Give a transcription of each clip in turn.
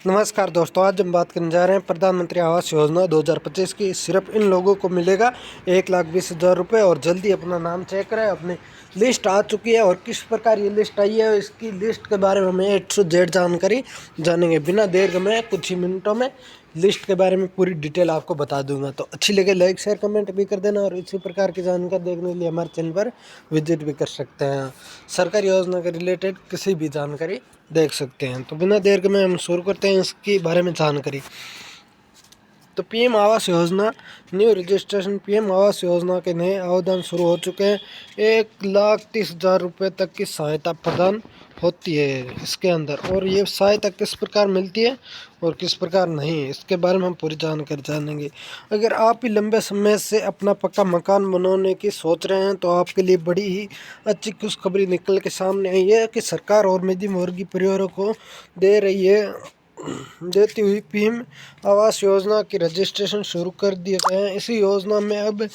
नमस्कार दोस्तों, आज हम बात करने जा रहे हैं प्रधानमंत्री आवास योजना 2025 की। सिर्फ इन लोगों को मिलेगा 1,20,000 रुपये और जल्दी अपना नाम चेक करें। अपनी लिस्ट आ चुकी है और किस प्रकार ये लिस्ट आई है, इसकी लिस्ट के बारे में हमें A to Z जानकारी जानेंगे। बिना देर में कुछ ही मिनटों में लिस्ट के बारे में पूरी डिटेल आपको बता दूंगा। तो अच्छी लगे लाइक शेयर कमेंट भी कर देना और इसी प्रकार की जानकारी देखने के लिए हमारे चैनल पर विजिट भी कर सकते हैं। सरकारी योजना के रिलेटेड किसी भी जानकारी देख सकते हैं। तो बिना देर के में हम शुरू करते हैं इसके बारे में जानकारी। तो PM Awas Yojana new registration. PM Awas Yojana के नए आवेदन शुरू हो चुके हैं। 1,30,000 रुपये तक की सहायता प्रदान होती है इसके अंदर, और ये सहायता किस प्रकार मिलती है और किस प्रकार नहीं, इसके बारे में हम पूरी जानकारी जानेंगे। अगर आप भी लंबे समय से अपना पक्का मकान बनाने की सोच रहे हैं तो आपके लिए बड़ी ही अच्छी खुशखबरी निकल के सामने आई है कि सरकार और मध्यम वर्गीय परिवारों को देती हुई पीएम आवास योजना की रजिस्ट्रेशन शुरू कर दिए गए हैं। इसी योजना में अब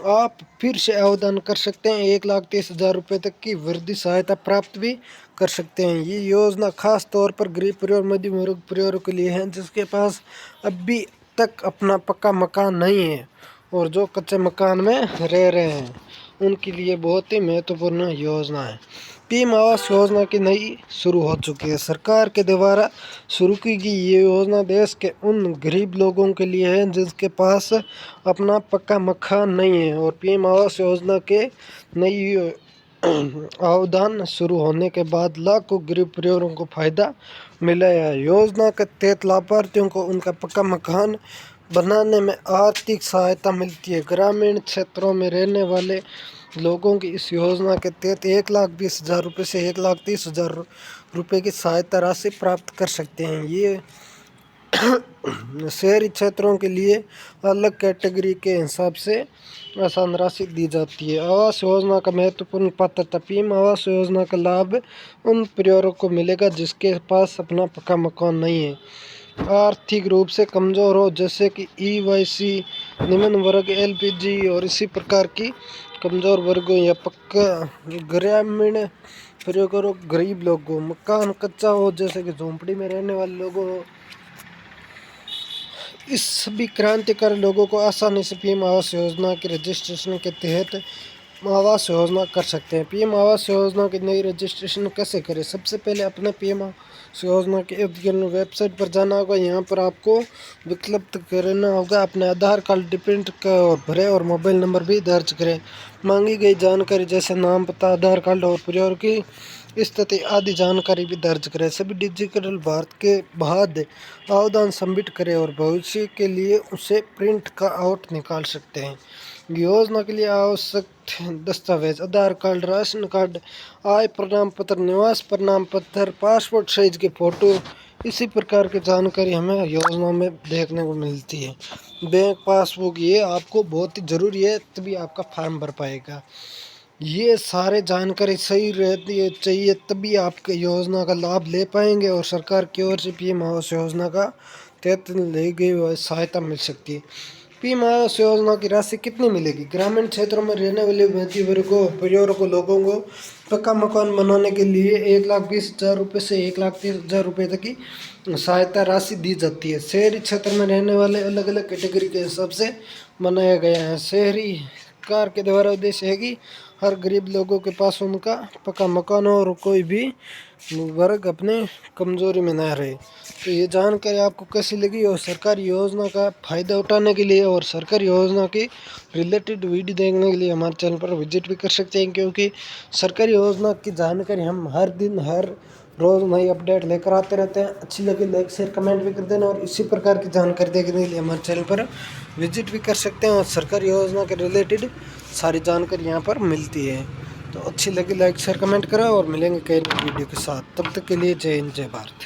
आप फिर से आवेदन कर सकते हैं। 1,30,000 रुपये तक की वृद्धि सहायता प्राप्त भी कर सकते हैं। ये योजना खास तौर पर गरीब परिवार मध्यम वर्ग परिवारों के लिए है जिसके पास अभी तक अपना पक्का मकान नहीं है और जो कच्चे मकान में रह रहे हैं उनके लिए बहुत ही महत्वपूर्ण योजना है। पीएम आवास योजना की नई शुरू हो चुकी है। सरकार के द्वारा शुरू की गई ये योजना देश के उन गरीब लोगों के लिए है जिसके पास अपना पक्का मकान नहीं है। और पीएम आवास योजना के नई आवेदन शुरू होने के बाद लाखों गरीब परिवारों को फायदा मिला है। योजना के तहत लाभार्थियों को उनका पक्का मकान बनाने में आर्थिक सहायता मिलती है। ग्रामीण क्षेत्रों में रहने वाले लोगों की इस योजना के तहत 1,20,000 रुपये से 1,30,000 रुपये की सहायता राशि प्राप्त कर सकते हैं। ये शहरी क्षेत्रों के लिए अलग कैटेगरी के हिसाब से आसान राशि दी जाती है। आवास योजना का महत्वपूर्ण पात्रता। पीएम आवास योजना का लाभ उन परिवारों को मिलेगा जिसके पास अपना पक्का मकान नहीं है, आर्थिक रूप से कमज़ोर हो जैसे कि EYC, निम्न वर्ग, LPG और इसी प्रकार की कमज़ोर वर्गों या पक्का ग्रामीण परिवारों, गरीब लोगों, मकान कच्चा हो जैसे कि झोंपड़ी में रहने वाले लोगों, इस सभी क्रांतिकारी लोगों को आसानी से पीएम आवास योजना के रजिस्ट्रेशन के तहत आवास योजना कर सकते हैं। पीएम आवास योजना की नई रजिस्ट्रेशन कैसे करें? सबसे पहले अपने पीएम आवास योजना के वेबसाइट पर जाना होगा। यहाँ पर आपको विकल्प करना होगा अपने आधार कार्ड डिपेंड और भरें और मोबाइल नंबर भी दर्ज करें। मांगी गई जानकारी जैसे नाम, पता, आधार कार्ड और परिवार की स्थिति आदि जानकारी भी दर्ज करें। सभी डिजिटल भारत के बाद आवेदन सबमिट करें और भविष्य के लिए उसे प्रिंट का आउट निकाल सकते हैं। योजना के लिए आवश्यक दस्तावेज: आधार कार्ड, राशन कार्ड, आय प्रमाण पत्र, निवास प्रमाण पत्र, पासपोर्ट साइज की फ़ोटो, इसी प्रकार की जानकारी हमें योजना में देखने को मिलती है। बैंक पासबुक, ये आपको बहुत ही ज़रूरी है तभी आपका फॉर्म भर पाएगा। ये सारे जानकारी सही रहती है चाहिए तभी आप योजना का लाभ ले पाएंगे और सरकार की ओर से पीएम आवास योजना का तहत ली गई सहायता मिल सकती है। पीएम आवास योजना की राशि कितनी मिलेगी? ग्रामीण क्षेत्रों में रहने वाले मध्यम वर्ग को परिवारों को लोगों को पक्का मकान बनाने के लिए 1,20,000 रुपये से 1,30,000 रुपये तक की सहायता राशि दी जाती है। शहरी क्षेत्र में रहने वाले अलग अलग कैटेगरी के हिसाब से बनाया गया है। शहरी सरकार के द्वारा उद्देश्य है कि हर गरीब लोगों के पास उनका पक्का मकान हो और कोई भी वर्ग अपने कमज़ोरी में ना रहे। तो ये जानकारी आपको कैसी लगी और सरकारी योजना का फ़ायदा उठाने के लिए और सरकारी योजना की रिलेटेड वीडियो देखने के लिए हमारे चैनल पर विजिट भी कर सकते हैं, क्योंकि सरकारी योजना की जानकारी हम हर दिन हर रोज़ नई अपडेट लेकर आते रहते हैं। अच्छी लगी लाइक शेयर कमेंट भी कर देना और इसी प्रकार की जानकारी देखने के लिए हमारे चैनल पर विजिट भी कर सकते हैं और सरकारी योजना के रिलेटेड सारी जानकारी यहाँ पर मिलती है। तो अच्छी लगी लाइक शेयर कमेंट करें और मिलेंगे कई नई वीडियो के साथ। तब तक के लिए जय हिंद, जय भारत।